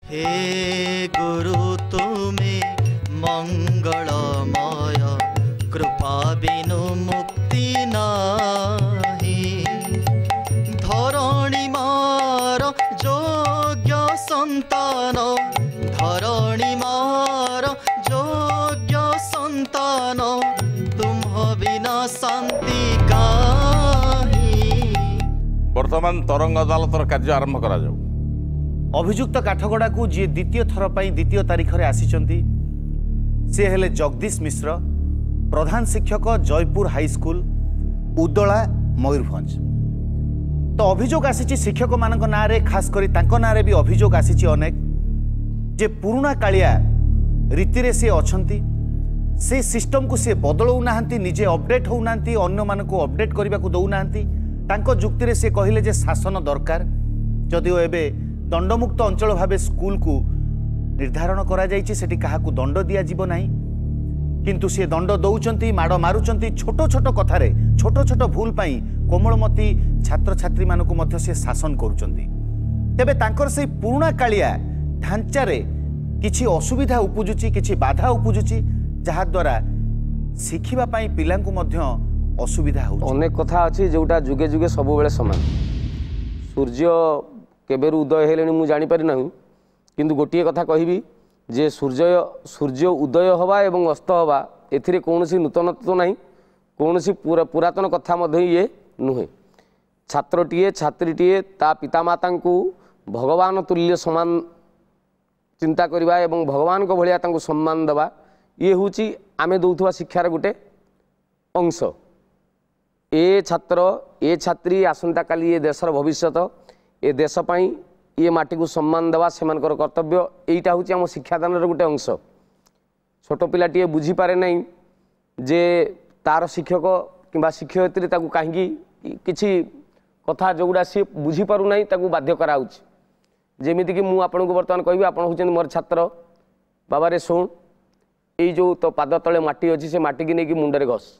हे गुरु तुमे मंगलमय कृपा बिनु मुक्ति नाही धरणी मार योग्य संतान धरणी मार योग्य संतान तुम बिना शांति काहि। वर्तमान तरंग अदालतर कार्य आरंभ करा जाऊ। अभियुक्त काठगड़ा को जी द्वितीय थर पर द्वितीय तारीख में आसीचंती से हेले जगदीश मिश्र प्रधान शिक्षक जयपुर हाईस्कूल उदला मयूरभंज। तो अभियोग आसी शिक्षक मान ना खास करी तांको नारे भी अभियोग आसी अनेक जे पुराणा कालिया रीति से अछंती से सिस्टम को सी बदलौ ना निजे अपडेट होना अन्य मान को अपडेट करने को दौना तांको जुक्ति से कहले जे शासन दरकार जदिओ एबे दंडमुक्त अंचल भाव स्कूल को निर्धारण करा जाइछि सेठी काहाकू दंड दिया जीव नाही किंतु से दंड दौचंती माड़ मारुचंती छोट छोट कथारे छोट छोट भूल पाई कोमलमती छात्र छात्री मानकू मध्य से शासन करुचंती। तेबे तांकर से पुराणा कालिया ढांचारे किछि असुविधा उपजुची किछि बाधा उपजुची जहा द्वारा शिखिबा पाई पिलांकू मध्य असुविधा हो। अनेक कथा अछि जोटा जुगे जुगे सब बेले समान सूर्य केबेरु उदय हेलेनी मु जानि पारि नाही किंतु गोटिए कथा कहिबी जे सूर्य उदय हवा एवं अस्त हवा एथिरे कोनोसी नूतनत्व नाही कोनोसी पुरातन कथा मध्ये ये नुहे। छात्रटीए छात्रीटीए ता पितामाता को भगवान तुल्य समान चिंता करवा एवं भगवान को भलिया तांको सम्मान देवा ये होची आमे दउथवा शिक्षार गोटे अंश। ए छात्र ए छात्री आसंता काली ए देशर भविष्यत ए देश पाई ये माटी को सम्मान देवा सेमानकर कर्तव्य एटा होची आम शिक्षादान गोटे अंश। छोट पिलाटीए बुझी पारे नहीं जे तार शिक्षक किंबा शिक्षयित्री ताकू कहीं किछि कथा जोगुड़ा सी बुझी पारु नहीं ताकू बाध्य कराउछि। जेमिति कि मु आपन को वर्तमान कहबी आपन होचन मोर छात्र बाबा रे सुन ए जो तो पाद तले माटी अछि से माटी की नहीं कि मुंडरे घस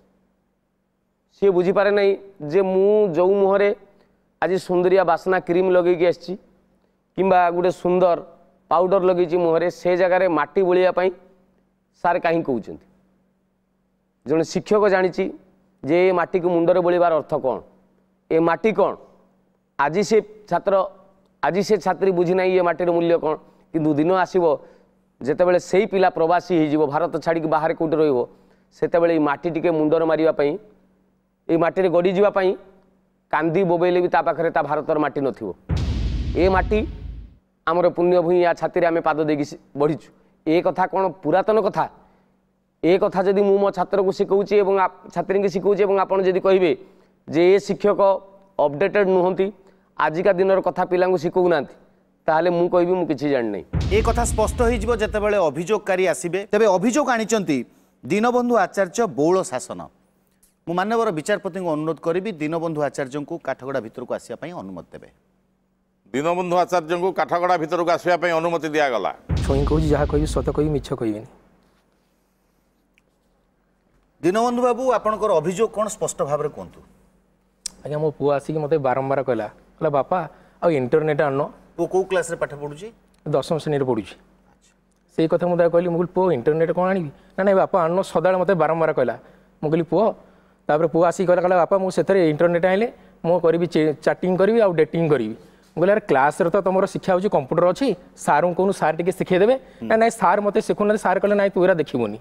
सी बुझी पारे नहीं जे मु जो मुहरे आज सुंदरिया बासना क्रीम लगे आसी किंबा गोटे सुंदर पाउडर लगे मुहरे से जगार माटी बोलिया सार कहीं कहते जड़े शिक्षक जानी जे ये माटी को मुंडरे बोलिबार अर्थ कौन ए माटी कौन आज से छात्र आज से छात्री बुझी ना ये माटीर मूल्य कौन किंतु दिन आसब जितेबाला से पिला प्रवासी हो भारत छाड़ी बाहर कौटे रही माटी टिके मुंडर मारे ये माटी गड़ी जावाई कांदी बोबेले भी ता पाखरे ता भारतर माटी नथिबो ए माटी आमर पुण्य भूमि या छाती आम पाद देकी बढ़ीचु ए कथा कौन पुरातन कथा ए कथा जदि मु मो छात्र को शिखौची एवं छात्री की शिखौची एवं आपन जदि कहिबे जे ए शिक्षक अपडेटेड नुहंती आजिका दिनर कथा पिला शिखौ नांती ताहले मु कहबी मु किछि जानि नै। ए कथा स्पष्ट हो जिवो जेतेबेले अभियोगकारी आसीबे तबे अभियोग आनिचंती दीनबंधु आचार्य बौल शासन मु मानवर विचारपति को अनुरोध करी दीनबंधु आचार्य को काठगड़ा भितर को आसिया पई अनुमति देबे। दीनबंधु आचार्य को काठगड़ा भितर को आसिया पई अनुमति दिया गला। छोई कहूँ जहाँ कह सत कह मिछ कहबी। दीनबंधु बाबू आपनकर अभियोग कौन स्पष्ट भाव में कहतु। आज्ञा मो पुआ आसिक मत बारंबार कहला बापा आ इंटरनेट आन पु को क्लास रे पाठ पढुची 10वीं श्रेणी पढ़ुची से कथा मुझे कहली मुझे पुआ इंटरनेट कौन आनी ना ना बापा आन सदा मत बारंबार कहला मुझे पुआ तापर पुआ आसिक कहला बापा मुझे इंटरनेट आइले मु करी चैटिंग करी आ डेटिंग करी बोले यार क्लास रे तो तुम शिक्षा हो कंप्यूटर अच्छी सार कहूँ सार टे शिखेदेवे ना ना सार मत शिखुना सार कहले ना तू एरा देखबनी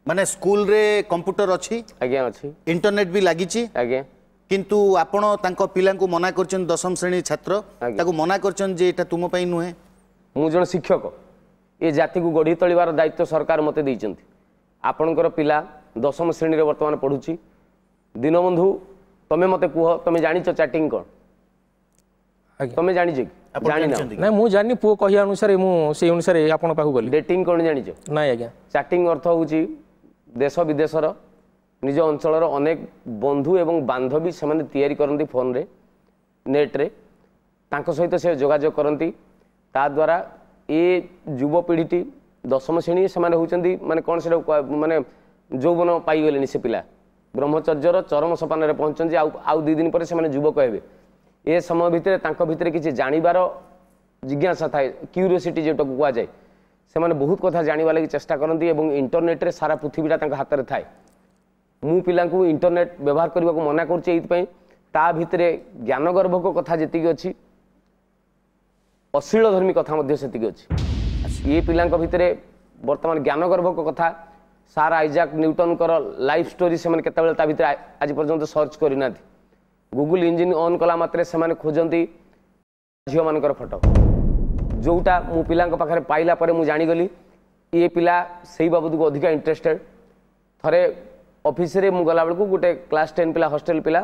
माने स्कूल रे कंप्यूटर अच्छी आज्ञा अच्छी इंटरनेट भी लागिची आज्ञा किंतु आपण तांको पिला को मना करछन 10वीं श्रेणी छात्र ताको मना करछन जे एटा तुम पई नुहे मु जन शिक्षक ए जाति को गढ़ी तोलिबार दायित्व सरकार मते दैचंती आपणकर पिला 10वीं श्रेणी रे वर्तमान पढुची दीनबंधु तमे मते कुह तमे जानिच चैटिंग कोन तमे जानिछ जानि ना ना मु जानि पुओ कहिया अनुसार मु से अनुसार आपण पाखु गली डेटिंग कोन जानिछ ना आज्ञा चैटिंग अर्थ होची देश विदेशर निज अंचलर अनेक बंधु एवं बांधवी से तैयारी करती फोन रे नेट रे तांको सहित से जोगाजोग करती ता द्वारा ये युवपीढ़ी 10वीं श्रेणी से होती माने कौन से माने यौवन पाईगले से पिला ब्रह्मचर्यर चरम सोपान में पहुँचती आउ 2 दिन पर से युवक हे ए समय भितर किसी जानिबार जिज्ञासा थाए क्यूरियोसिटी जोटा कह जाए से बहुत कथा जानवा लगी चेष्टा करती और इंटरनेट रे सारा पृथ्वीटा हाथ में थाए मु पिला इंटरनेट व्यवहार करने को मना करा भितर ज्ञानगर्भक कथा जी अच्छी अश्लीलधर्मी कथा से अच्छी ये पिला भितर बर्तमान ज्ञानगर्भक कथा सार आइजाक न्यूटन कर लाइफ स्टोरी से केतबेले भितर आज पर्यंत सर्च करना गूगल इंजिन ऑन कला मात्रे से खोजती झील मान फोटो जोटा मु पिला पाखे पाइला मुझे जानीगली ये पिला से बाबद को अधिका इंटरेस्टेड थरे ऑफिस रे मु गला बेलू गोटे क्लास 10 पिला हॉस्टल पिला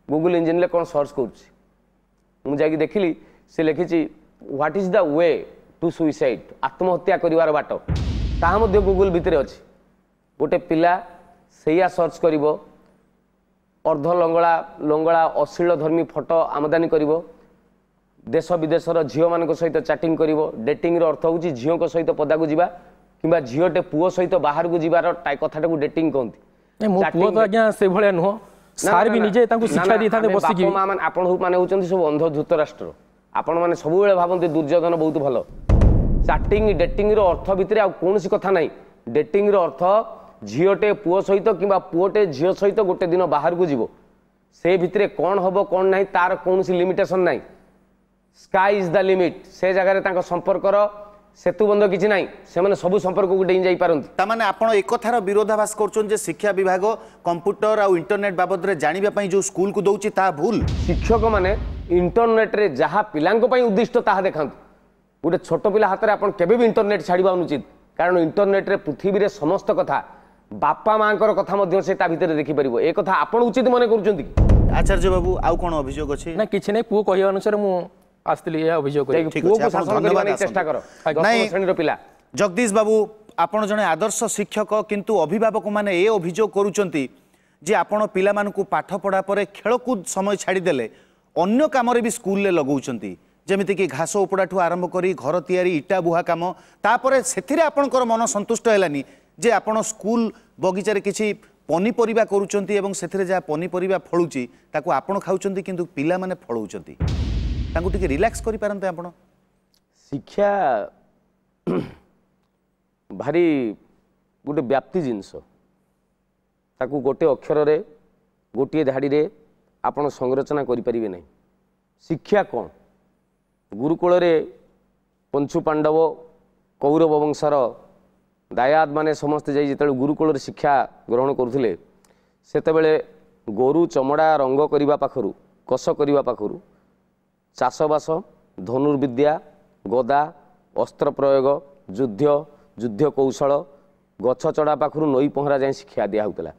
गूगल इंजिन ले कौन सर्च कर देखिली से लिखी what is the way to suicide आत्महत्या करिवार बाट ताहा मध्ये गूगल भितर अच्छी गोटे पिला सैया सर्च करिवो अर्ध लंगड़ा लंगड़ा अश्लील धर्मी फोटो आमदानी करिवो देश विदेशर झील मान सहित चैटिंग करिवो डेटिंग रो अर्थ होची झील को सहित पदा को जीवा किंबा झीलटे पुओ सहित बाहर को जीवार कथाटा को डेटिंग कहती मो पुओ तो आज्ञा से भले नुह सार भी निजे तांको शिक्षा दी थाते बसिकी बापा मां आपण माने होचंती सब अंध धृतराष्ट्र आपण माने सब बेले भाबंती दुर्योधन बहुत भलो चैटिंग डेटिंग रो अर्थ भितर आ कोनसी कथा नाही डेटिंग रो अर्थ झीलटे पुओ सहित किंबा पुओटे झील सहित गोटे दिन बाहर को जीवो से भितर कौन हबो कौन नाही तार कोनसी लिमिटेशन नाही स्काई इज द लिमिट से जगह रे संपर्क सेतुबंध किसी ना से सब संपर्क को डेई जाई पारंती तामाने आपण एक कथार विरोधाभास करछन जे शिक्षा विभाग कंप्यूटर आ इंटरनेट बाबद रे जानिबा पई जो स्कूल को दउची ता भूल शिक्षक माने इंटरनेट रे जहा पिलांको पई उद्दिष्ट ताहा देखांतु गोटे छोट पिला हाथ में आपन केबे भी इंटरनेट छाड़िबा अनुचित कारण इंटरनेट रे पृथ्वी रे समस्त कथा बापा मांकर कथा मध्य से ता भितर देखि परिबो ए कथा आपन उचित मने करूचंती आचार्य बाबू आउ कोन अभियोग अछि ना किछ नै पुओ कहिया अनुसार मु आस्तिली ये अभियोग पुओ को शासन करबानी चेष्टा करो नहीं श्रेणी रो पिला जगदीश बाबू आपण जने आदर्श शिक्षक किंतु अभिभावक माने ए अभियोग करूचंती जे आपण पिला मानकु पाठ पढ़ा परे खेलकूद समय छाड़ी देले अन्य काम रे भी स्कूल ले लगौचंती जेमिति कि घास उपड़ाठू आरंभ करी घर तैयारी इटा बुहा काम तापरे सेथिरे आपणकर मन संतुष्ट हेलानी जे आपण स्कूल बगीचारे किछि पनीपरिबा करूचंती एवं सेथिरे जा पनीपरिबा फळुची ताकू आपण खाउचंती किंतु पिला माने फळौचंती ताकू टिके रिलैक्स करि पारंते आपण शिक्षा भारी गोटे व्याप्ति जिनस ताकू गोटे अक्षर रे गोटे धाड़ी रे आपण संरचना करि परिबे नहीं शिक्षा कौन गुरुकुल रे पंचु पांडव कौरव वंशर दायाद माने समस्त जाई जेतले गुरुकुल रे शिक्षा ग्रहण करुथिले सेतेबेले गोरु चमड़ा रंग करिबा पाखरु कस करिबा पाखरु चाषबास धनुर्विद्या गदा अस्त्र प्रयोग युद्ध युद्ध कौशल गछ चढ़ा पाखरु नई पहरा जाए शिक्षा दिया होता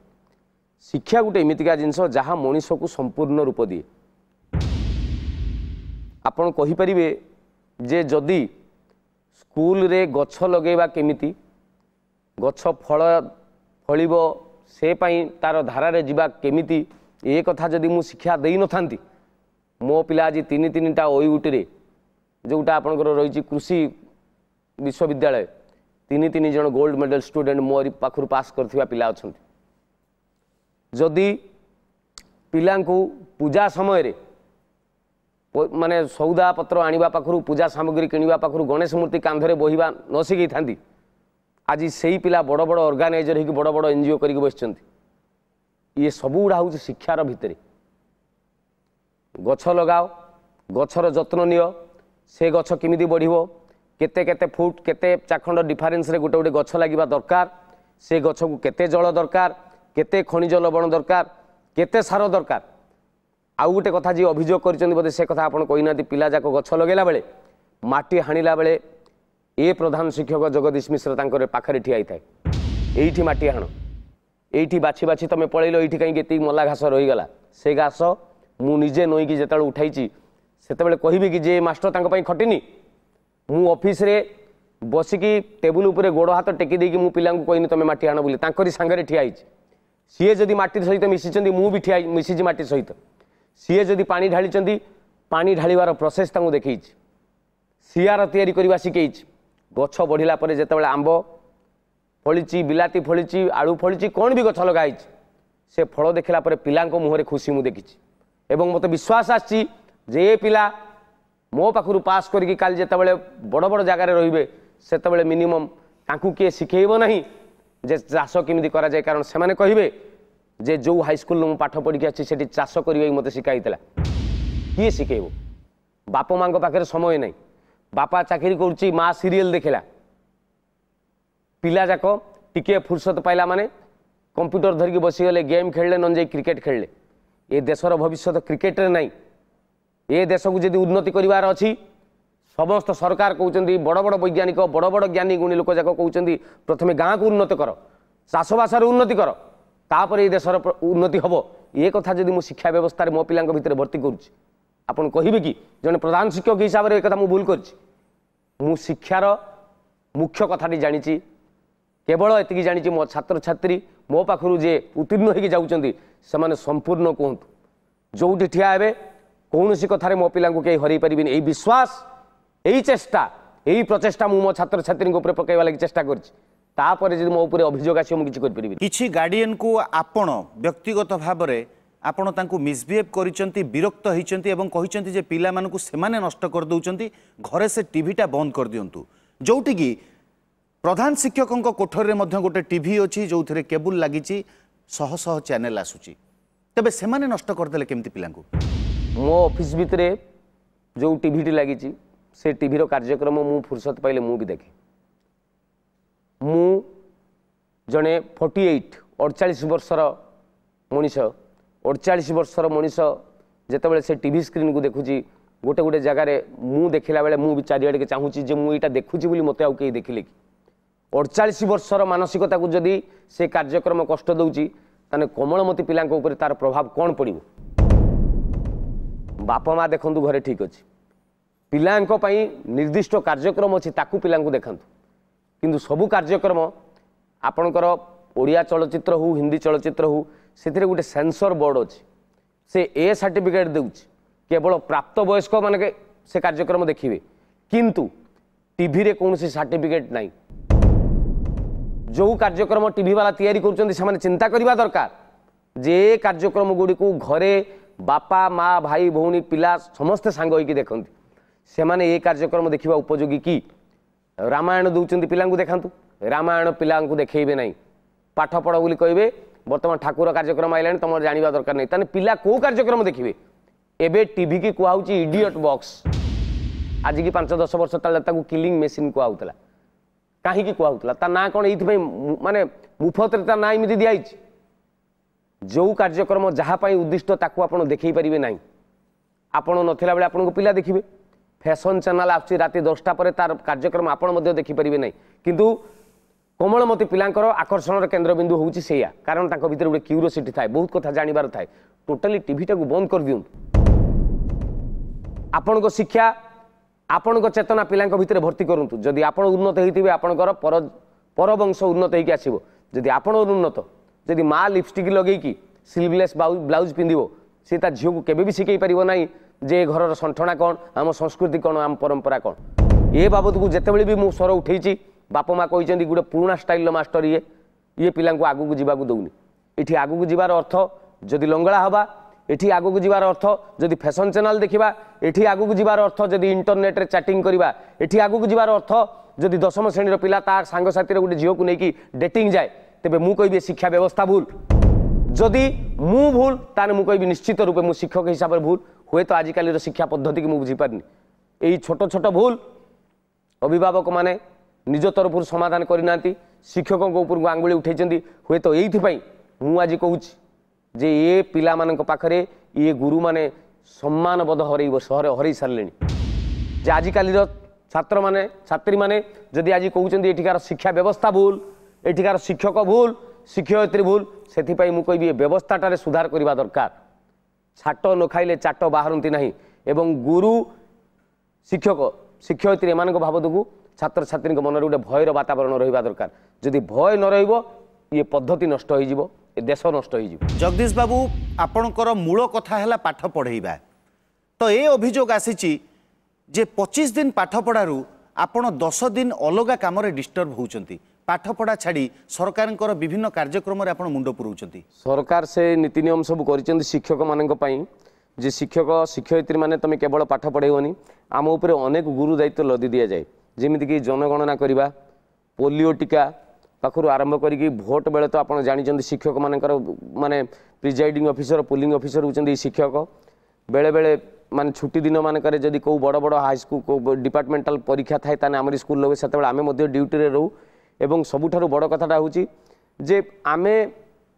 शिक्षा गोटे एमतिका जिनस जहाँ मनीष को संपूर्ण रूप दिए आपण कहिपारिबे जे जदि स्कूल रे गछ लगेबा केमिति गछ फल फलिबो से पाई तार धारा रे जिबा केमिति ए कथा जदि मु शिक्षा देई न थांती मो पिला आज तीन तीनटा ओयूटी जोटा आपंकर रही कृषि विश्वविद्यालय तीन तीन जन गोल्ड मेडल स्टूडेंट मोर पाखु पास करथिबा पिला अछंती जदि पिला पूजा समय रे माने सौदा पत्र आनिबा पाखु पूजा सामग्री किनिबा पाखु गणेश मूर्ति कांधरे बोहिबा न शिखई थांती आज से पिला बड़ बड़ ऑर्गेनाइजर हो बड़ बड़ एनजीओ करके बसचंती ये सब गुड़ा हूँ शिक्षार भितर गछ लगाओ गछर जत्न नियो से गछ किमिति बढ़िबो केते केते फुट केते चाखंड डिफरेन्स रे गोटे गोटे गछ लागिबा दरकार से गछ को केते जल दरकार केते खनिज लवण दरकार केते सार दरकार आउ गोटे कथा जी अभियोग करचंदी बोधे से कथा आपण कहिना पिला जाक गछ लगेला बेले माटी हाणिला बेले ए प्रधान शिक्षक जगदीश मिश्र तांकर पाखरे ठिया थाए एठी माटी हाण एठी बाछि बाछि तमे पळैलो एठी कहीं केती मला घास रही गला से घास मु निजे नई कि जेतल उठाइची सेतेबेले कहिबे कि जे मास्टर तांको पई खटिनी मु ऑफिस रे बसिकी टेबुल उपरे गोड़ हाथ टेकी देकी मु पिला को कहिनी तमे माटी हाण बोली तांकरी संगरे ठिया आइची सीए जदि माटी सहित मिसिचंदी मु भी ठिया मिसिची माटी सहित सीए जदि पानी ढालिचंदी पानी ढालिवार प्रोसेस तांको देखैची सियार तैयारी करबा शिखैची गछ बढ़िला परे जेतेबेले आंब फलिची बिलाती फलिची आलू फलिची कौन भी गछ लगाई से फल देखला परे पिलांको मुहरे खुशी मु देखिची एवं मते विश्वास आछि जे पिला मो पाखु पास करके काल जिते बड़ बड़ जगार रे से मिनिमम तांकु किए शिखेब ना जे चाष केमी करा जाए कारण से माने कहिबे जे जो हाईस्कल मु पाठ पढ़ी आसी से चाष करने मत शिखाई किए शिखेब बाप माँ पाखे समय नहीं बापा चाकरी करुच्ची माँ सीरियल देखला पिला जाक टिके फुर्सत पाइला माने कंप्यूटर धरिकी बसीगले गेम खेलले न जाई क्रिकेट खेलले ए देशर भविष्य क्रिकेट रे नहीं ए देश को जदि उन्नति करिवार अछि समस्त सरकार कहते बड़ बड़ वैज्ञानिक बड़ बड़ ज्ञानी गुणी लोक जाक कहते प्रथमे गाँ को उन्नत कर चाषबास उन्नति कर तापर ये देशर उन्नति हम ये कथा जदि मु शिक्षा व्यवस्था मो पिला भितर भर्ती करुच्ची आपन कहिबे कि जने प्रधान शिक्षक हिसाब से कथा मु भूल करछि मु शिक्षार मुख्य कथाटी जानिछि केवल एतिकी जानिछि मो छात्र छात्री मो पाखरु जे उत्तीर्ण होइके जाउछन्ती सेमाने संपूर्ण कहंतु जोउठी ठिया हेबे कौनसी कथारे मो पिलांकु के हरई परिबिन एई विश्वास एई चेष्टा एई प्रचेष्टा मु मो छात्र छात्री ऊपर पकाइबा लागि चेष्टा करछि तापर जे मो ऊपर अभियोग आसी मु किछि कर परिबिन किछि गार्डियन को आपण व्यक्तिगत भाव में आपण तांकु मिसबिहेव करिसंती विरक्त होइसंती एवं कहिसंती जे पिला मानकु सेमाने नष्ट कर दउचंती घरे से टीवीटा बंद कर दियंतु जोउठी की प्रधान शिक्षकों कोठर में गोटे टीवी अच्छी जो थे केबुल लगी शह शह चैनल आसूची तेबे सेमाने नष्ट करदेले केमती पिलांकु मो ऑफिस भितरे जो टीवी लगी से टीवी रो कार्यक्रम मु फुर्सत पाइले मु भी देखे मु जड़े 48 वर्षर मनीष 48 वर्षर मनीष जितेबाला से टीवी स्क्रीन को देखुची गोटे गोटे जगार मु देखला बेले मु भी चारिआडे के चाहूची जे मु एटा देखुची बोली मते आउ के देखिले कि 48 वर्षर मानसिकता को जदि से कार्यक्रम कष्ट दउची ताने कोमलमती पिलांक ऊपर तार प्रभाव कौन पड़िबो बापा माँ देखंतु घरे ठीक अच्छे पिलांक पई निर्दिष्ट कार्यक्रम अच्छी ताकू पिलांक देखंतु किंतु सबु कार्यक्रम आपणकर ओडिया चलचित्र हो हिंदी चलचित्र हो से गोटे सेंसर बोर्ड अच्छी से ए सर्टिफिकेट देउची केवल प्राप्त वयस्क माने से कार्यक्रम देखिए किंतु टीवी रे कौन सर्टिफिकेट नहीं जो कार्यक्रम टीवी वाला तैयारी कर चिंता करने दरकार जे कार्यक्रम गुड़ी को घरे बापा माँ भाई भौणी पिला समस्ते सांग होइकी देखते से माने ये कार्यक्रम देखा उपयोगी कि रामायण दौरान पिला देखु रामायण पिला देखेबे नहीं पाठ पढ़ बोली कहे बर्तमान ठाकुर कार्यक्रम आइलानी तुम जाना दरकार नहीं ताने पिला को कार्यक्रम देखिए एबे टीवी की कहूँ इडियट बॉक्स आज की 5-10 वर्ष तले किलिंग मेसीन कहला कहीं कहला ता ना कौन ये माने मुफत ता ना इमिति दिखाई जो कार्यक्रम जहाँपाई उद्दिष्ट ताकू आपण देखई पारिबे नहीं आपण नथिला बेले आपन को पिला देखिबे फैशन चैनल आछि राति 10टा पर तार कार्यक्रम आपण मध्य देखि पारिबे नहीं किंतु कोमलमती पिलांकर आकर्षण केन्द्र बिंदु होउछि सेया कारण तांको भीतर गोटे क्यूरियोसिटी थाए बहुत कथा जानिबार थाए टोटली टीवी टाकू बंद कर दियंतु आपण को शिक्षा आपण को चेतना पिलांक भीतर भर्ती करंतु जदि आपण उन्नत हेतिबे आपणकर परवंश उन्नत हेकि आसीबो जदि आपण उन्नत जदि माँ लिपस्टिक लगेकी स्लीवलेस ब्लाउज पिंधिबो से ता झील को केबे भी शिखई पारिबो नाही जे घरर संठना कौन आम संस्कृति कौन आम परंपरा कौन ए बाबद को जितेबाला भी मु स्वर उठेची बाप माँ कहते गोटे पुराना स्टाइल मास्टर ये पिला को आगू जावाक दौनी ये आगू जीवार अर्थ जदि लंगड़ा हवा ये आगू जीवार अर्थ जदि फैशन चैनल देखा ये आगू जीवार अर्थ जदि इंटरनेट रे चैटिंग करवा ये आगू जीवार अर्थ जदि 10वीं श्रेणी पिला तार सांगसाथी गोटे झील को लेकिन डेटिंग जाए तेबे मु कहि शिक्षा व्यवस्था भूल जदि मु भूल ताने मु कहि निश्चित रूपे मु शिक्षक हिसाब से भूल हुए तो आजिकल शिक्षा पद्धति की मुझे पारनी यही छोट छोट भूल अभिभावक माने निज तरफ समाधान करना शिक्षकों ऊपर आंगुली उठे हुए तो ये मुझे कहूँ जे ये पिला मानक पाखरे ये गुरु माने सम्मान बोध हरई सारे जे आजिकल छात्र माने छात्री माने जदि आज कहते एठिकार शिक्षा व्यवस्था भूल एठिकार शिक्षक भूल शिक्षयित्री भूल से मुझे व्यवस्थाटारे सुधार करने दरकार छाट न खाइले चाट बाहरती ना एवं गुरु शिक्षक शिक्षयित्री एम बाबद को छात्र छात्री मन गोटे भयर वातावरण रहा दरकार जदि भय न ये पद्धति नष्ट हो देश नष्ट हो जगदीश बाबू आपणकर मूल कथा है पाठ पढ़ेबा तो ये अभियोग आसी जे 25 दिन पाठ पढ़ारू आपण 10 दिन अलग काम डिस्टर्ब होउचंती पाठ पढ़ा छाड़ी सरकार विभिन्न कार्यक्रम मुंड पुराउचंती सरकार से नीति नियम सब कर शिक्षक मान जे शिक्षक शिक्षयित्री माने तुम केवल पाठ पढ़ेबनी आम उपर अनेक गुरु दायित्व लदी दि जाए जमीक जनगणना करवा पोलियो टीका पाखु आरंभ करी भोट बेले तो आप जानते शिक्षक मानकर माने प्रिजाइडिंग ऑफिसर पोलिंग ऑफिसर होती शिक्षक बेले बेले माने छुट्टी दिन मानकर जदि को बड़ बड़ हाईस्कूल डिपार्टमेंटाल परीक्षा थाए ताने आम स्कूल लगे से आम ड्यूटी रे रहू एवं सबुठारु बड़ कथाटा होची जे आमे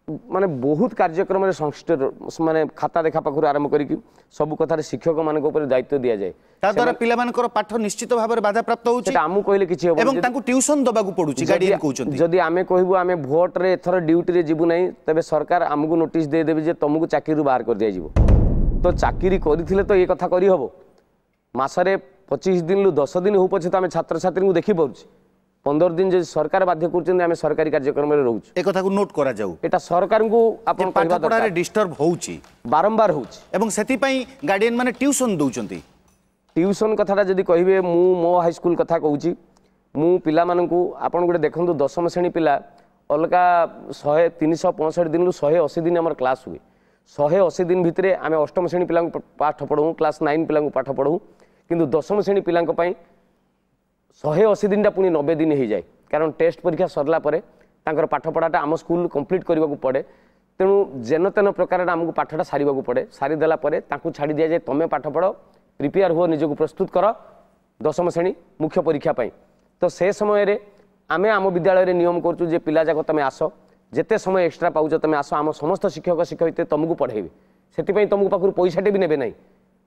माने बहुत कार्यक्रम संश्लिष्ट माने खाता देखा पाखु आरंभ करी सब कथार शिक्षक मान दायित्व दि जाए ताद्वारा पिलामानकर पाठ निश्चित भाव बाधा प्राप्त होची आमु कहले किछि हेबो एवं तांकु ट्यूशन दबाकू पडुची गार्डियन कहउचंती जदि आमे कहबो आमे भोट रे एथर ड्यूटी रे जिबु नै तबे सरकार आमगु नोटिस दे देबे जे तुमको चाकरी बाहर कर दिया जिवो तो चाकरी करिथिले तो ये कथा करी हबो मासरे 25 दिन लु 10 दिन हो पछे तो आमे छात्र छात्री को देखि पड़ुची 15 दिन जे सरकार बाध्य करछन आमे सरकारी कार्यक्रम रे रहउची ए कथा को नोट करा जाऊ एटा सरकार को आपण पाठ पढ़ा रे डिस्टर्ब होउची बारंबार होउची एवं सेति पई गार्डियन माने ट्यूशन दउचंती ट्यूशन कथाटा जदि कहिबे मु मो हाई स्कूल कथा कहूची मु पिला मानकू आपण गुटे देखंतु दशम श्रेणी पिला अलगा 100 365 दिन 180 दिन हमर क्लास हुए 180 दिन भितरे आमे अष्टम श्रेणी पिला पाठ पढ़ू क्लास 9 पिला पाठ पढ़ू किंतु दशम श्रेणी पिला 180 दिन पुणी 90 दिन हो जाए कारण टेस्ट परीक्षा सरला परे तांकर पाठ पढ़ाटा आम स्कूल कंप्लीट करने को पड़े तेणु जेन तेन प्रकार आमको पाठटा सारिबा को पड़े सारीदेला छाड़ी दि जाए तुम पाठ पढ़ प्रिपेयर हुआ निजक प्रस्तुत कर दशम श्रेणी मुख्य परीक्षा पाई तो से समय आमे आम विद्यालय नियम करूँ जे पिला जाक तुम आस जिते समय एक्सट्रा पाउच तुम आस आम समस्त शिक्षक शिक्षयित्री तुमको पढ़ेबे से तुमको पाखु पैसाटे भी ने ना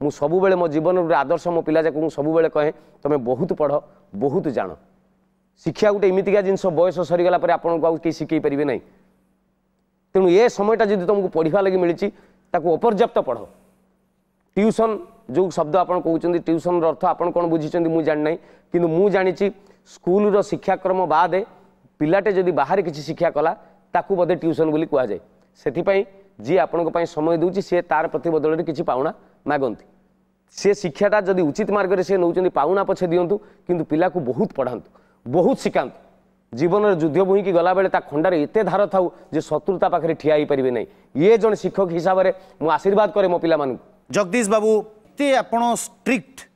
मु सबुबले मो जीवन आदर्श मो पिला जाक सबुबले कहे तुम बहुत पढ़ बहुत जान शिक्षा गोटे एमतीका जिनस बयस सरीगला आपको आउ कहीं शिखई पारे ना तेणु ये समयटा जब तुमको पढ़ा लगी मिली अपर्याप्त पढ़ ट्यूशन जो शब्द आप कहते ट्यूशन अर्थ आप कौन बुझी मुझे जाना कि मुझे जानी स्कूल शिक्षाक्रम बाद पिलाटे जदि बाहर किसी शिक्षा कला ताकू बोधे ट्यूशन बोली कहुए से जी आपण समय दूसरी सी तार प्रतिबदल किसी पाउना मागंती से शिक्षाटा जदि उचित मार्ग से नौ पाउना पछे दिंतु किंतु पिला को बहुत पढ़ातु बहुत शिखातु जीवन में युद्ध भूई की गला बेले खंडार एत धार थाउ जे शत्रुता पाखे ठिया ही पारे ना ये जन शिक्षक हिसाब से मुझे आशीर्वाद करे मो पिला मानू जगदीश बाबू ते आपण स्ट्रिक्ट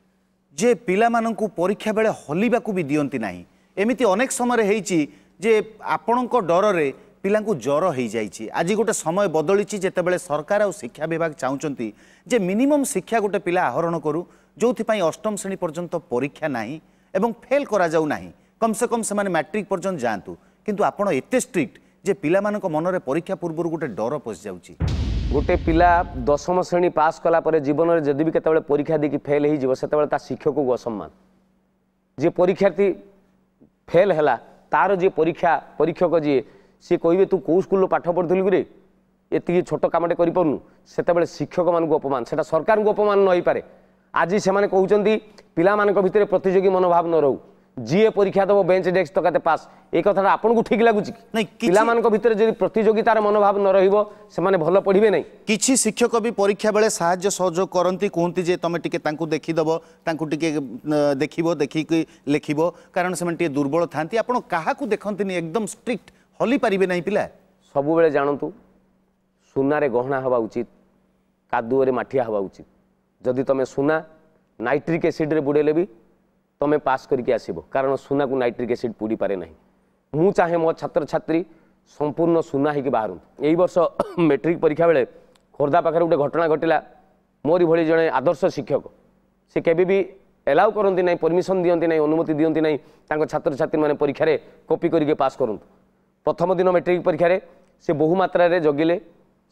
जे पिला मानकू परीक्षा बेले हलिबाकू भी दियंती नाही एमिति अनेक समय हेइची जे आपणको डर रे पिलांकू ज्वर हो जाइए आज गोटे समय बदली जितेबाला सरकार और शिक्षा विभाग चाहते जे मिनिमम शिक्षा गोटे पिला आहरण करू जो अष्टम श्रेणी पर्यंत परीक्षा नाही एवं फेल करा जाऊ नाही कम से कम से मैट्रिक पर्यंत जातु किंतु आपण एते स्ट्रिक्ट जे पिला मानक मन रे परीक्षा पूर्व गोटे डर पशि जाउची गोटे पिला दशम श्रेणी पास कला परे जीवन में जदि भी केतबेले परीक्षा देकी फेल हो जिवो सेतबेले ता शिक्षक को असम्मान जे परीक्षार्थी फेल हैला तार जे परीक्षक जी सी कहे तू कौ स्कूल पाठ पढ़ुलु रे एति छोट कामटे करूँ से शिक्षक मान अपमान से सरकार को अपमान न हो पारे आज से कहते पिला भितर प्रतियोगी मनोभाव न रहू जी परीक्षा दब बेंच डेस्क तक पास एक कथा आपको ठीक लगुच पिला भितर जब प्रतियोगितार मनोभाव न रही भल पढ़े ना किसी शिक्षक भी परीक्षा बेले साहाय्य सहयोग करती कहती जे तुम टे देखीदब देखो देखिक लिख कारण से दुर्बल था आप क्या देखती एकदम स्ट्रिक्ट हली पारे ना पिला सबु बेले जानतु सुनारे गहना हवा उचित कादुअरे माठिया हवा उचित जदि तुम सुना नाइट्रिक एसिड रे बुड़ेले भी तुम पास करके आसब कारण सुना को नाइट्रिक एसिड पुड़ी पारे ना मु चाहे मो छात्र छात्री संपूर्ण सुना होगी बाहर यही वर्ष मैट्रिक परीक्षा बेले खोर्धा पाखे गोटे घटना घटला मोरी भली जड़े आदर्श शिक्षक से केबे भी एलाउ करती ना परमिशन दियंती ना अनुमति दियंती ना छात्र छात्री मैंने परीक्षा रे कॉपी करके पास करूँ प्रथम दिन मैट्रिक परीक्षा से बहु मात्रा रे जगिले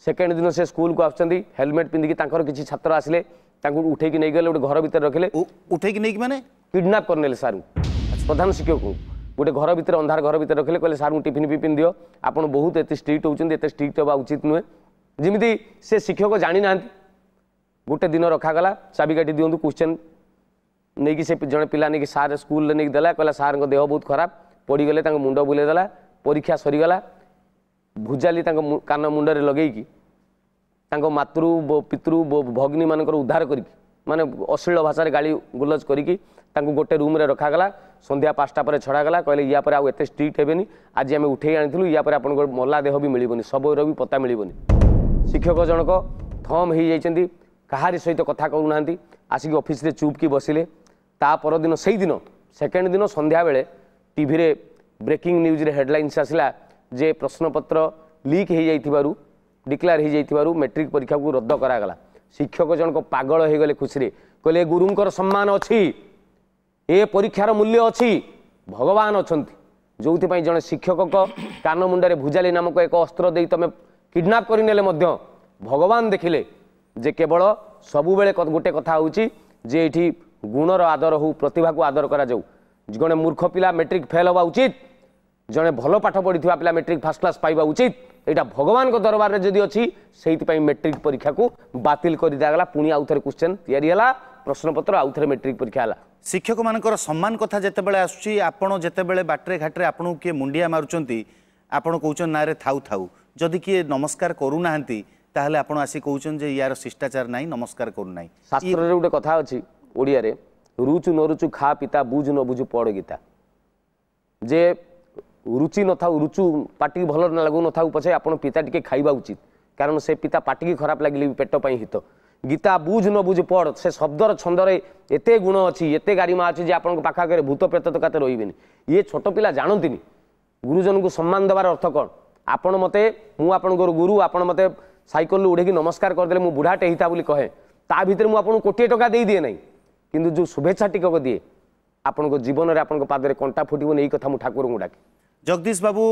सेकेंड दिन से स्कूल को आसुँच हेलमेट पिंधिकी किसी छात्र आसिले उठेकी नहीं गले गोटे घर भीतर रखिले उठेकी नहीं माने किडनैप करने सार प्रधान शिक्षक को गोटे घर भीतर अंधार घर भीतर रखिले कहले सार टिफिन फिफिन दियो आप बहुत एत स्ट्रिक्ट होती एत स्ट्रिक्ट होगा उचित नुहे जमी से शिक्षक जानी ना गोटे दिन रखागला चाबिकाठी दिंतु क्वेश्चन नहीं कि से जड़े पिला नहीं सार स्कूल नहीं देला कहला सार देह बहुत खराब पड़गले मुंड बुलेदेला परीक्षा सरीगला भुजाली कान मुंडे लगेगी मातृ पितृ भगिनी मान उद्धार कर माने अश्लील भाषा गाली गुलज करी गोटे रूम रे रखागला संध्या 5टा पर छड़ागला कहले या पर आते स्ट्रिक्ट हेबेनी आज आम उठे आनी या पर आपन मल्ला देह भी मिलबनी सबर भी पता मिलबनी शिक्षक जनक थम हो जाइछन्ती କାହାରି ସହିତ କଥା କରୁନାହାନ୍ତି ଆସିକି ଅଫିସରେ ଚୁପ୍ କି ବସିଲେ ତା ପରଦିନ ସେଇଦିନ ସେକେଣ୍ଡ ଦିନ ସନ୍ଧ୍ୟାବେଳେ ଟିଭିରେ ବ୍ରେକିଂ ନ୍ୟୁଜ୍ରେ ହେଡ଼ଲାଇନ୍ସ ଆସିଲା ଯେ ପ୍ରଶ୍ନପତ୍ର ଲିକ୍ ହୋଇଯାଇଥିବାରୁ ଡିକ୍ଲେୟାର ହୋଇଯାଇଥିବାରୁ ମେଟ୍ରିକ୍ ପରୀକ୍ଷାକୁ ରଦ୍ଦ କରାଗଲା ଶିକ୍ଷକ ଜଣକ ପାଗଳ ହୋଇଗଲେ ଖୁସିରେ କହିଲେ ଗୁରୁଙ୍କର ସମ୍ମାନ ଅଛି ଏ ପରୀକ୍ଷାର ମୂଲ୍ୟ ଅଛି ଭଗବାନ ଅଛନ୍ତି ଯେଉଁଥିପାଇଁ ଜଣେ ଶିକ୍ଷକଙ୍କ କାନ ମୁଣ୍ଡରେ ଭୁଜାଲି ନାମକ ଏକ ଅସ୍ତ୍ର ଦେଇ ତମେ କିଡନାପ୍ କରିନେଲେ ମଧ୍ୟ ଭଗବାନ ଦେଖିଲେ ଯେ କେବଳ ସବୁବେଳେ ଗୋଟେ କଥା ହେଉଛି ଯେ ଏଠି ଗୁଣର ଆଦର ହେଉ ପ୍ରତିଭାକୁ ଆଦର କରାଯାଉ ଜଣେ ମୂର୍ଖ ପିଲା ମେଟ୍ରିକ୍ ଫେଲ୍ ହେବା ଉଚିତ ଜଣେ ଭଲ ପାଠ ପଢ଼ିଥିବା ପିଲା ମେଟ୍ରିକ୍ ଫାର୍ଷ୍ଟ କ୍ଲାସ୍ ପାଇବା ଉଚିତ ଏଇଟା ଭଗବାନଙ୍କ ଦରବାରରେ ଯଦି ଅଛି ସେଇଥିପାଇଁ ମେଟ୍ରିକ୍ ପରୀକ୍ଷାକୁ ବାତିଲ କରି ଦିଆଗଲା ପୁଣି ଆଉଥରେ କ୍ୱେଶ୍ଚନ୍ ତିଆରି ହେଲା ପ୍ରଶ୍ନପତ୍ର ଆଉଥରେ ମେଟ୍ରିକ୍ ପରୀକ୍ଷା ହେଲା ଶିକ୍ଷକମାନଙ୍କର ସମ୍ମାନ କଥା ଯେତେବେଳେ ଆସୁଛି ଆପଣ ଯେତେବେଳେ ବାଟରେ ଘାଟରେ ଆପଣଙ୍କୁ କିଏ ମୁଣ୍ଡିଆ ମାରୁଛନ୍ତି ଆପଣ କହୁଛନ୍ତି ନାଁରେ ଥାଉ ଥାଉ ଯଦି କିଏ ନମସ୍କାର କରୁନାହାନ୍ତି ତାହେଲେ ଆପଣ ଆସି କହୁଛନ୍ତି ଯେ ୟାର ଶିଷ୍ଟାଚାର ନାହିଁ ନମସ୍କାର କରୁନାହିଁ ଶାସ୍ତ୍ରରେ ଗୋଟେ କଥା ଅଛି ଓଡ଼ିଆରେ ରୁଚୁ ନ ରୁଚୁ ଖା ପିତା ବୁଝ ନ ବୁଝୁ ପଡ଼ ଗୀତା ଯେ ରୁଚି ନଥାଉ ରୁଚୁ ପାଟିକି ଭଲ ଲାଗୁନଥାଉ ପଛେ ଆପଣ ପିତା ଟିକେ ଖାଇବା ଉଚିତ କାରଣ ସେ ପିତା ପାଟିକି ଖରାପ ଲାଗିଲେ ବି ପେଟ ପାଇଁ ହିତ ଗୀତା ବୁଝ ନ ବୁଝ ପଢ଼ ସେ ଶବ୍ଦର ଛନ୍ଦରେ ଏତେ ଗୁଣ ଅଛି ଏତେ ଗାରିମା ଅଛି ଯେ ଆପଣଙ୍କ ପାଖାପାଖରେ ଭୂତ ପ୍ରେତ ତ କାତେ ରହିବେନି ଇଏ ଛୋଟ ପିଲା ଜାଣନ୍ତିନି ଗୁରୁଜନଙ୍କୁ ସମ୍ମାନ ଦେବାର ଅର୍ଥ କ'ଣ ଆପଣ ମୋତେ ମୁଁ ଆପଣଙ୍କର ଗୁରୁ ଆପଣ ମୋତେ ସାଇକେଲରୁ ଉଡ଼େଇକି ନମସ୍କାର କରିଦେଲେ ମୁଁ ବୁଢ଼ାଟେ ହେଇଥା ବୋଲି କହେ ତା ଭିତରେ ମୁଁ ଆପଣଙ୍କୁ କୋଟିଏ ଟଙ୍କା ଦେଇଦିଏ ନାହିଁ କିନ୍ତୁ ଯେଉଁ ଶୁଭେଚ୍ଛା ଟିକକ ଦିଏ ଆପଣଙ୍କ ଜୀବନରେ ଆପଣଙ୍କ ପାଦରେ କଣ୍ଟା ଫୁଟିବନି ଏଇ କଥା ମୁଁ ଠାକୁରଙ୍କୁ ଡାକେ ଜଗଦୀଶ ବାବୁ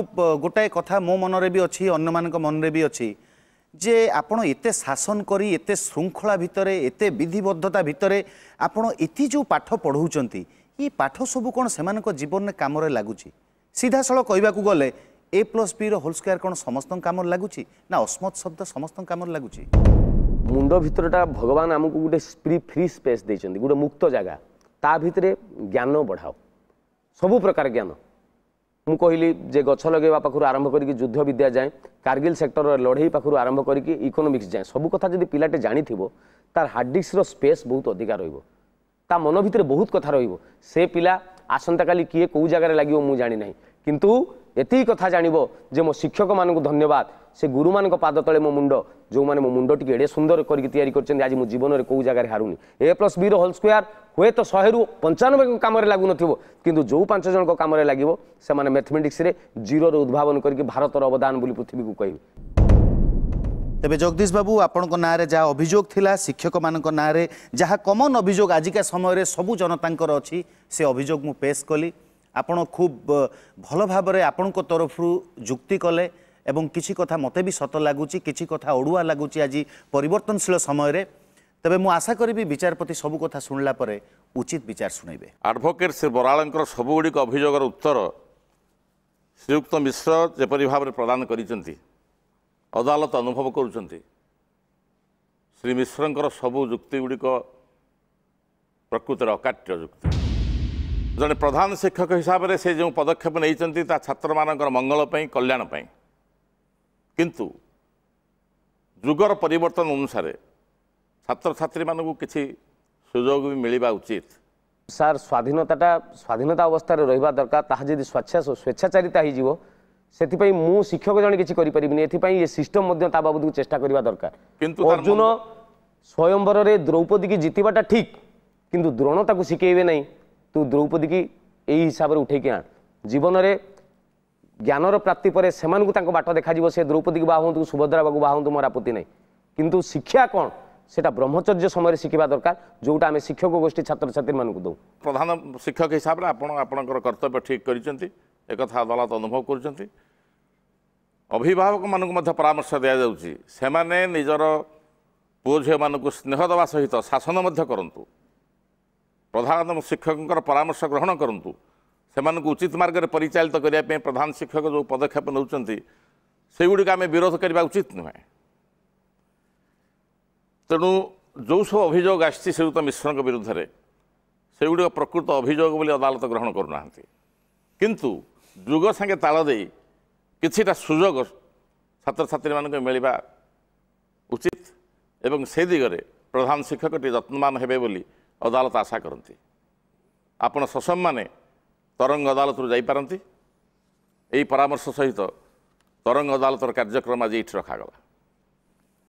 ଗୋଟାଏ କଥା ମୋ ମନରେ ବି ଅଛି ଅନ୍ୟମାନଙ୍କ ମନରେ ବି ଅଛି ଯେ ଆପଣ ଏତେ ଶାସନ କରି ଏତେ ଶୃଙ୍ଖଳା ଭିତରେ ଏତେ ବିଧିବଦ୍ଧତା ଭିତରେ ଆପଣ ଏତେ ଯେଉଁ ପାଠ ପଢ଼ାଉଛନ୍ତି ଏ ପାଠ ସବୁ କ'ଣ ସେମାନଙ୍କ ଜୀବନରେ କାମରେ ଲାଗୁଛି ସିଧାସଳଖ କହିବାକୁ ଗଲେ A+B ହୋଲ୍ ସ୍କୋୟାର କ'ଣ ସମସ୍ତଙ୍କ କାମରେ ଲାଗୁଛି ନା ଅସ୍ମତ୍ ଶବ୍ଦ ସମସ୍ତଙ୍କ କାମରେ ଲାଗୁଛି ମୁଣ୍ଡ ଭିତରଟା ଭଗବାନ ଆମକୁ ଗୋଟେ ଫ୍ରି ସ୍ପେସ୍ ଦେଇଛନ୍ତି ଗୋଟେ ମୁକ୍ତ ଜାଗା ତା ଭିତରେ ଜ୍ଞାନ ବଢ଼ାଅ ସବୁ ପ୍ରକାର ଜ୍ଞାନ ମୁଁ କହିଲି ଯେ ଗଛ ଲଗାଇବା ପାଖରୁ ଆରମ୍ଭ କରିକି ଯୁଦ୍ଧ ବିଦ୍ୟା ଯାଏଁ କାର୍ଗିଲ ସେକ୍ଟରର ଲଢ଼େଇ ପାଖରୁ ଆରମ୍ଭ କରିକି ଇକୋନୋମିକ୍ସ ଯାଏଁ ସବୁ କଥା ଯଦି ପିଲାଟେ ଜାଣିଥିବ ତାର ହାର୍ଡ଼ ଡିସ୍କର ସ୍ପେସ୍ ବହୁତ ଅଧିକା ରହିବ ତା ମନ ଭିତରେ ବହୁତ କଥା ରହିବ ସେ ପିଲା ଆସନ୍ତାକାଲି କିଏ କେଉଁ ଜାଗାରେ ଲାଗିବ ମୁଁ ଜାଣିନାହିଁ କିନ୍ତୁ ଏତିକି କଥା ଜାଣିବ ଯେ ମୋ ଶିକ୍ଷକମାନଙ୍କୁ ଧନ୍ୟବାଦ ସେ ଗୁରୁମାନଙ୍କ ପାଦ ତଳେ ମୋ ମୁଣ୍ଡ ଯେଉଁମାନେ ମୋ ମୁଣ୍ଡ ଟିକେ ଏଡ଼େ ସୁନ୍ଦର କରିକି ତିଆରି କରିଛନ୍ତି ଆଜି ମୋ ଜୀବନରେ କେଉଁ ଜାଗାରେ ହାରୁନି A+B ହୋଲ୍ ସ୍କୋୟାର ହୁଏତ 100ରୁ 95 କାମରେ ଲାଗୁନଥିବ କିନ୍ତୁ ଯେଉଁ 5 ଜଣଙ୍କ କାମରେ ଲାଗିବ ସେମାନେ ମ୍ୟାଥମେଟିକ୍ସରେ ଜିରୋର ଉଦ୍ଭାବନ କରିକି ଭାରତର ଅବଦାନ ବୋଲି ପୃଥିବୀକୁ କହିବେ ତେବେ ଜଗଦୀଶ ବାବୁ ଆପଣଙ୍କ ନାଁରେ ଯାହା ଅଭିଯୋଗ ଥିଲା ଶିକ୍ଷକମାନଙ୍କ ନାଁରେ ଯାହା କମନ୍ ଅଭିଯୋଗ ଆଜିକା ସମୟରେ ସବୁ ଜନତାଙ୍କର ଅଛି ସେ ଅଭିଯୋଗ ମୁଁ ପେଶ କଲି ଆପଣ ଖୁବ୍ ଭଲ ଭାବରେ ଆପଣଙ୍କ ତରଫରୁ ଯୁକ୍ତି କଲେ ଏବଂ କିଛି କଥା ମୋତେ ବି ସତ ଲାଗୁଛି କିଛି କଥା ଅଡ଼ୁଆ ଲାଗୁଛି ଆଜି ପରିବର୍ତ୍ତନଶୀଳ ସମୟରେ ତେବେ ମୁଁ ଆଶା କରିବି ବିଚାରପତି ସବୁ କଥା ଶୁଣିଲା ପରେ ଉଚିତ ବିଚାର ଶୁଣାଇବେ ଆଡଭୋକେଟ୍ ଶ୍ରୀ ବରାଳଙ୍କର ସବୁଗୁଡ଼ିକ ଅଭିଯୋଗର ଉତ୍ତର ଶ୍ରୀଯୁକ୍ତ ମିଶ୍ର ଯେପରି ଭାବରେ ପ୍ରଦାନ କରିଛନ୍ତି ଅଦାଲତ ଅନୁଭବ କରୁଛନ୍ତି ଶ୍ରୀ ମିଶ୍ରଙ୍କର ସବୁ ଯୁକ୍ତିଗୁଡ଼ିକ ପ୍ରକୃତରେ ଅକାଟ୍ୟ ଯୁକ୍ତି ଜଣେ ପ୍ରଧାନ ଶିକ୍ଷକ ହିସାବରେ ସେ ଯେଉଁ ପଦକ୍ଷେପ ନେଇଛନ୍ତି ତା ଛାତ୍ରମାନଙ୍କର ମଙ୍ଗଳ ପାଇଁ କଲ୍ୟାଣ ପାଇଁ କିନ୍ତୁ ଯୁଗର ପରିବର୍ତ୍ତନ ଅନୁସାରେ ଛାତ୍ରଛାତ୍ରୀମାନଙ୍କୁ କିଛି ସୁଯୋଗ ବି ମିଳିବା ଉଚିତ ସାର୍ ସ୍ୱାଧୀନତା ଅବସ୍ଥାରେ ରହିବା ଦରକାର ତାହା ଯଦି ସ୍ୱେଚ୍ଛାଚାରିତା ହେଇଯିବ ସେଥିପାଇଁ ମୁଁ ଶିକ୍ଷକ ଜଣେ କିଛି କରିପାରିବିନି ଏଥିପାଇଁ ଏ ସିଷ୍ଟମ ମଧ୍ୟ ତା ବାବଦକୁ ଚେଷ୍ଟା କରିବା ଦରକାର କିନ୍ତୁ ଅର୍ଜୁନ ସ୍ୱୟଂବରରେ ଦ୍ରୌପଦୀକି ଜିତିବାଟା ଠିକ୍ କିନ୍ତୁ ଦ୍ରୋଣ ତାକୁ ଶିଖେଇବେ ନାହିଁ ତୁ ଦ୍ରୌପଦୀକି ଏଇ ହିସାବରେ ଉଠେଇକି ଆଣ ଜୀବନରେ ଜ୍ଞାନର ପ୍ରାପ୍ତି ପରେ ସେମାନଙ୍କୁ ତାଙ୍କ ବାଟ ଦେଖାଯିବ ସେ ଦ୍ରୌପଦୀକୁ ବାହା ହୁଅନ୍ତୁ ସୁଭଦ୍ରାକୁ ବାହା ହୁଅନ୍ତୁ ମୋର ଆପତ୍ତି ନାହିଁ କିନ୍ତୁ ଶିକ୍ଷା କ'ଣ সেটা ব্রহ্মচর্য সময় শিখিবা দরকার যেটা আমি শিক্ষক গোষ্ঠী ছাত্রছাত্রী মানুষ দৌ প্রধান শিক্ষক হিসাবে আপনার কর্তব্য ঠিক করেছেন একথা আদালত অনুভব করছেন অভিভাবক মানুষ পরামর্শ দিয়া যাচ্ছে সেমানে নিজর পুଅ ঝিও স্নেহ দেওয়া সহিত শাসন করন্তু প্রধান শিক্ষকଙ୍କର পরামর্শ গ্রহণ করন্তু সেমানଙ୍କୁ উচিত মার্গরে পরিচালিত করা প্রধান শিক্ষক যে পদক্ষেপ নেউଛନ୍ତି সেগুড়িক আমি বিরোধ করা উচিত নুহে তেণু ଯେଉଁ ସବୁ ଅଭିଯୋଗ ଆସିଛି ଶ୍ରୀଯୁକ୍ତ ମିଶ୍ରଙ୍କ ବିରୁଦ୍ଧରେ ସେଗୁଡ଼ିକ ପ୍ରକୃତ ଅଭିଯୋଗ ବୋଲି ଅଦାଲତ ଗ୍ରହଣ କରୁନାହାନ୍ତି କିନ୍ତୁ ଯୁଗ ସାଙ୍ଗେ ତାଳ ଦେଇ କିଛିଟା ସୁଯୋଗ ଛାତ୍ରଛାତ୍ରୀମାନଙ୍କୁ ମିଳିବା ଉଚିତ ଏବଂ ସେ ଦିଗରେ ପ୍ରଧାନ ଶିକ୍ଷକଟି ଯତ୍ନବାନ ହେବେ ବୋଲି ଅଦାଲତ ଆଶା କରନ୍ତି ଆପଣ ସସମ୍ମାନେ ତରଙ୍ଗ ଅଦାଲତରୁ ଯାଇପାରନ୍ତି ଏହି ପରାମର୍ଶ ସହିତ ତରଙ୍ଗ ଅଦାଲତର କାର୍ଯ୍ୟକ୍ରମ ଆଜି ଏଇଠି ରଖାଗଲା।